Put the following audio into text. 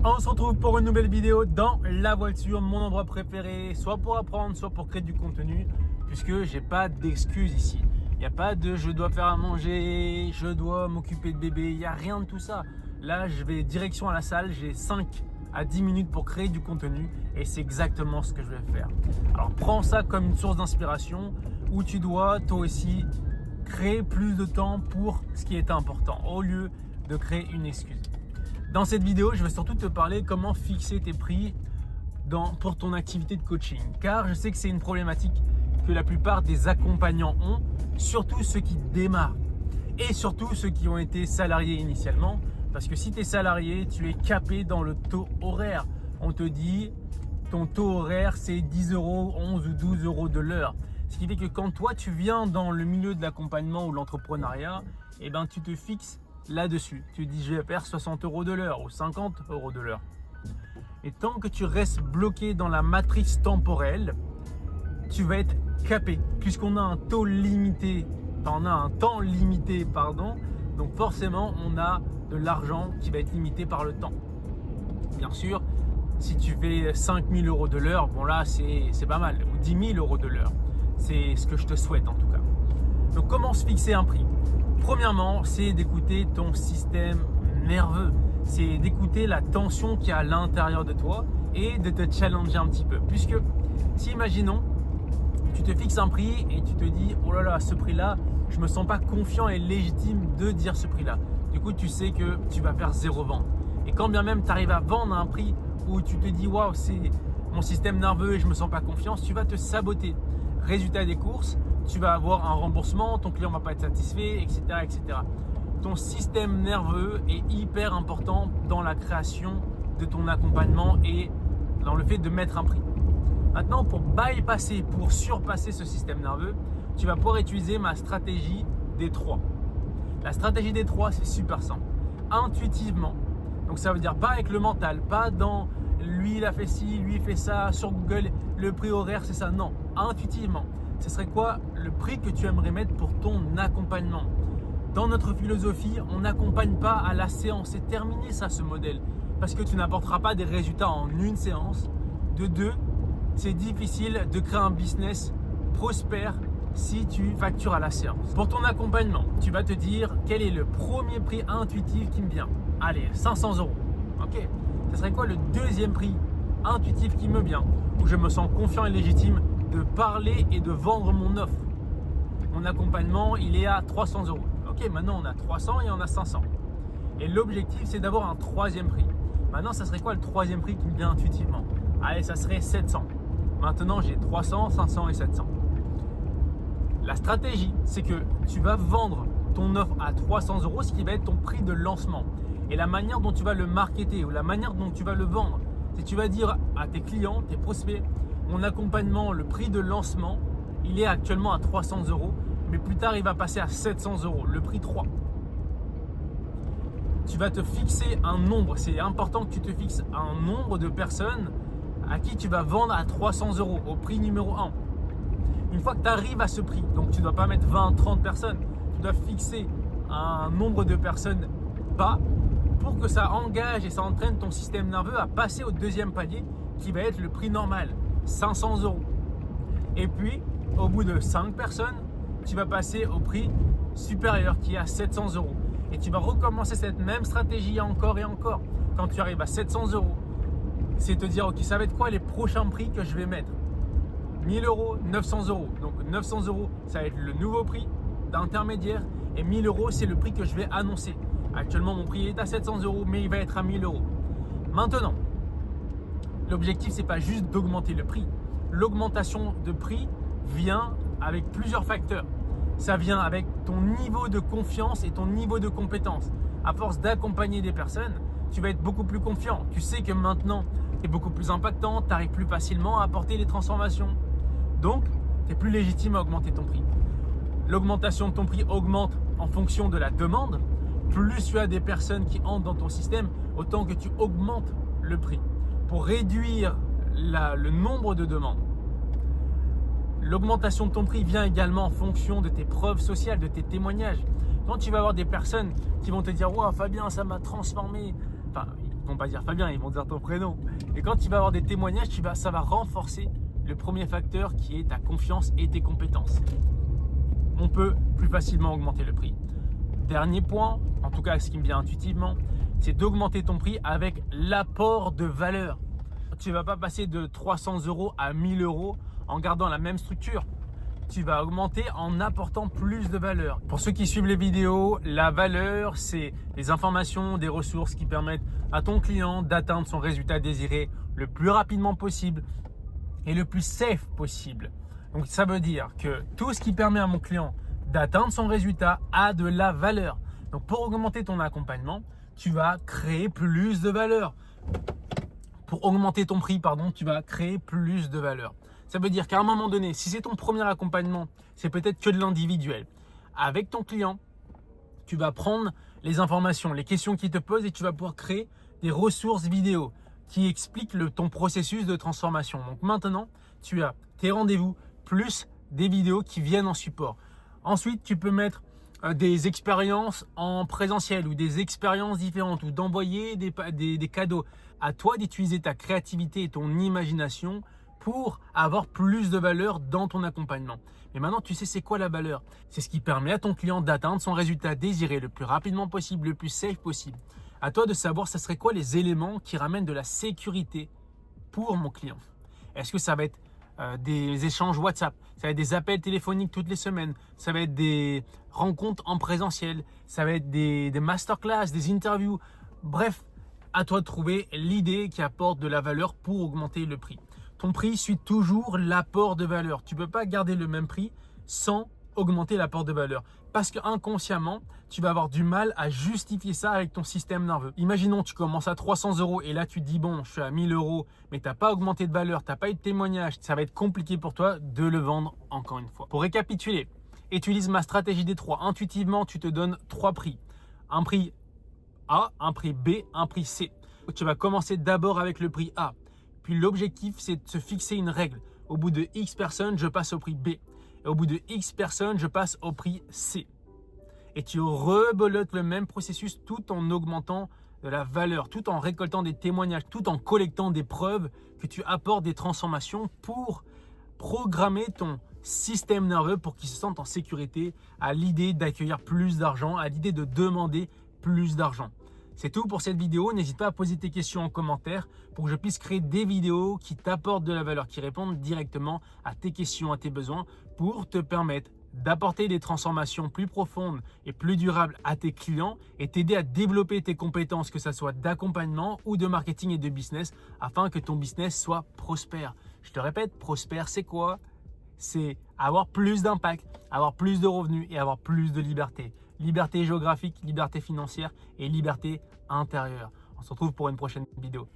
On se retrouve pour une nouvelle vidéo dans la voiture, mon endroit préféré, soit pour apprendre, soit pour créer du contenu, puisque j'ai pas d'excuses ici. Il n'y a pas de je dois faire à manger, je dois m'occuper de bébé, il n'y a rien de tout ça. Là, je vais direction à la salle, j'ai 5 à 10 minutes pour créer du contenu et c'est exactement ce que je vais faire. Alors prends ça comme une source d'inspiration où tu dois toi aussi créer plus de temps pour ce qui est important au lieu de créer une excuse. Dans cette vidéo, je vais surtout te parler comment fixer tes prix pour ton activité de coaching. Car je sais que c'est une problématique que la plupart des accompagnants ont, surtout ceux qui démarrent et surtout ceux qui ont été salariés initialement. Parce que si tu es salarié, tu es capé dans le taux horaire. On te dit ton taux horaire c'est 10 euros, 11 ou 12 euros de l'heure. Ce qui fait que quand toi tu viens dans le milieu de l'accompagnement ou l'entrepreneuriat, eh ben, tu te fixes là-dessus. Tu dis je vais faire 60 euros de l'heure ou 50 euros de l'heure. Et tant que tu restes bloqué dans la matrice temporelle, tu vas être capé puisqu'on a un taux limité, on a un temps limité, donc forcément on a de l'argent qui va être limité par le temps. Bien sûr, si tu fais 5 000 euros de l'heure, bon là c'est pas mal, ou 10 000 euros de l'heure. C'est ce que je te souhaite en tout cas. Donc comment se fixer un prix ? Premièrement, c'est d'écouter ton système nerveux. C'est d'écouter la tension qu'il y a à l'intérieur de toi et de te challenger un petit peu. Puisque si imaginons, tu te fixes un prix et tu te dis « Oh là là, ce prix-là, je ne me sens pas confiant et légitime de dire ce prix-là. » Du coup, tu sais que tu vas faire 0 vente. Et quand bien même tu arrives à vendre à un prix où tu te dis « Waouh, c'est mon système nerveux et je ne me sens pas confiance », tu vas te saboter. Résultat des courses, tu vas avoir un remboursement, ton client ne va pas être satisfait, etc., etc. Ton système nerveux est hyper important dans la création de ton accompagnement et dans le fait de mettre un prix. Maintenant, pour bypasser, pour surpasser ce système nerveux, tu vas pouvoir utiliser ma stratégie des 3. La stratégie des 3, c'est super simple. Intuitivement, donc ça veut dire pas avec le mental, pas dans lui il a fait ci, lui il fait ça, sur Google, le prix horaire c'est ça. Non, intuitivement. Ce serait quoi le prix que tu aimerais mettre pour ton accompagnement ? Dans notre philosophie, on n'accompagne pas à la séance. C'est terminé ça, ce modèle. Parce que tu n'apporteras pas des résultats en une séance. De 2, c'est difficile de créer un business prospère si tu factures à la séance. Pour ton accompagnement, tu vas te dire quel est le premier prix intuitif qui me vient. Allez, 500 euros. Ok. Ce serait quoi le deuxième prix intuitif qui me vient, où je me sens confiant et légitime de parler et de vendre mon offre. Mon accompagnement, il est à 300 euros. Ok, maintenant on a 300 et on a 500. Et l'objectif, c'est d'avoir un troisième prix. Maintenant, ça serait quoi le troisième prix qui me vient intuitivement ? Allez, ça serait 700. Maintenant, j'ai 300, 500 et 700. La stratégie, c'est que tu vas vendre ton offre à 300 euros, ce qui va être ton prix de lancement. Et la manière dont tu vas le marketer ou la manière dont tu vas le vendre, c'est que tu vas dire à tes clients, tes prospects, mon accompagnement, le prix de lancement, il est actuellement à 300 euros, mais plus tard, il va passer à 700 euros, le prix 3. Tu vas te fixer un nombre, c'est important que tu te fixes un nombre de personnes à qui tu vas vendre à 300 euros, au prix numéro 1. Une fois que tu arrives à ce prix, donc tu ne dois pas mettre 20, 30 personnes, tu dois fixer un nombre de personnes bas pour que ça engage et ça entraîne ton système nerveux à passer au deuxième palier qui va être le prix normal, 500 euros. Et puis, au bout de 5 personnes, tu vas passer au prix supérieur qui est à 700 euros. Et tu vas recommencer cette même stratégie encore et encore. Quand tu arrives à 700 euros, c'est te dire, ok, ça va être quoi les prochains prix que je vais mettre ? 1000 euros, 900 euros. Donc 900 euros, ça va être le nouveau prix d'intermédiaire. Et 1000 euros, c'est le prix que je vais annoncer. Actuellement, mon prix est à 700 euros, mais il va être à 1000 euros. Maintenant, l'objectif, c'est pas juste d'augmenter le prix. L'augmentation de prix vient avec plusieurs facteurs. Ça vient avec ton niveau de confiance et ton niveau de compétence. À force d'accompagner des personnes, tu vas être beaucoup plus confiant. Tu sais que maintenant, tu es beaucoup plus impactant, tu arrives plus facilement à apporter les transformations. Donc, tu es plus légitime à augmenter ton prix. L'augmentation de ton prix augmente en fonction de la demande. Plus tu as des personnes qui entrent dans ton système, autant que tu augmentes le prix pour réduire le nombre de demandes. L'augmentation de ton prix vient également en fonction de tes preuves sociales, de tes témoignages. Quand tu vas avoir des personnes qui vont te dire « Wow, Fabien, ça m'a transformé », enfin, Ils vont pas dire Fabien, ils vont dire ton prénom. Et quand tu vas avoir des témoignages, ça va renforcer le premier facteur qui est ta confiance et tes compétences. On peut plus facilement augmenter le prix. Dernier point, en tout cas ce qui me vient intuitivement, c'est d'augmenter ton prix avec l'apport de valeur. Tu ne vas pas passer de 300 € à 1000 € en gardant la même structure. Tu vas augmenter en apportant plus de valeur. Pour ceux qui suivent les vidéos, la valeur, c'est les informations, des ressources qui permettent à ton client d'atteindre son résultat désiré le plus rapidement possible et le plus safe possible. Donc ça veut dire que tout ce qui permet à mon client d'atteindre son résultat a de la valeur. Donc pour augmenter ton accompagnement, tu vas créer plus de valeur. Pour augmenter ton prix, tu vas créer plus de valeur. Ça veut dire qu'à un moment donné, si c'est ton premier accompagnement, c'est peut-être que de l'individuel. Avec ton client, tu vas prendre les informations, les questions qu'il te pose et tu vas pouvoir créer des ressources vidéo qui expliquent ton processus de transformation. Donc maintenant, tu as tes rendez-vous plus des vidéos qui viennent en support. Ensuite, tu peux mettre des expériences en présentiel ou des expériences différentes ou d'envoyer des cadeaux. À toi d'utiliser ta créativité et ton imagination pour avoir plus de valeur dans ton accompagnement. Mais maintenant, tu sais c'est quoi la valeur? C'est ce qui permet à ton client d'atteindre son résultat désiré le plus rapidement possible, le plus safe possible. À toi de savoir ce serait quoi les éléments qui ramènent de la sécurité pour mon client. Est-ce que ça va être des échanges WhatsApp, ça va être des appels téléphoniques toutes les semaines, ça va être des rencontres en présentiel, ça va être des masterclass, des interviews. Bref, à toi de trouver l'idée qui apporte de la valeur pour augmenter le prix. Ton prix suit toujours l'apport de valeur. Tu ne peux pas garder le même prix sans augmenter l'apport de valeur. Parce qu'inconsciemment, tu vas avoir du mal à justifier ça avec ton système nerveux. Imaginons, tu commences à 300 € et là tu te dis bon, je suis à 1000 €, mais tu n'as pas augmenté de valeur, tu n'as pas eu de témoignage. Ça va être compliqué pour toi de le vendre encore une fois. Pour récapituler, utilise ma stratégie des 3. Intuitivement, tu te donnes 3 prix. Un prix A, un prix B, un prix C. Tu vas commencer d'abord avec le prix A. Puis l'objectif, c'est de se fixer une règle. Au bout de X personnes, je passe au prix B. Et au bout de X personnes, je passe au prix C. Et tu rebolotes le même processus tout en augmentant de la valeur, tout en récoltant des témoignages, tout en collectant des preuves que tu apportes des transformations pour programmer ton système nerveux pour qu'il se sente en sécurité à l'idée d'accueillir plus d'argent, à l'idée de demander plus d'argent. C'est tout pour cette vidéo. N'hésite pas à poser tes questions en commentaire pour que je puisse créer des vidéos qui t'apportent de la valeur, qui répondent directement à tes questions, à tes besoins pour te permettre d'apporter des transformations plus profondes et plus durables à tes clients et t'aider à développer tes compétences, que ce soit d'accompagnement ou de marketing et de business, afin que ton business soit prospère. Je te répète, prospère, c'est quoi? C'est avoir plus d'impact, avoir plus de revenus et avoir plus de liberté. Liberté géographique, liberté financière et liberté intérieure. On se retrouve pour une prochaine vidéo.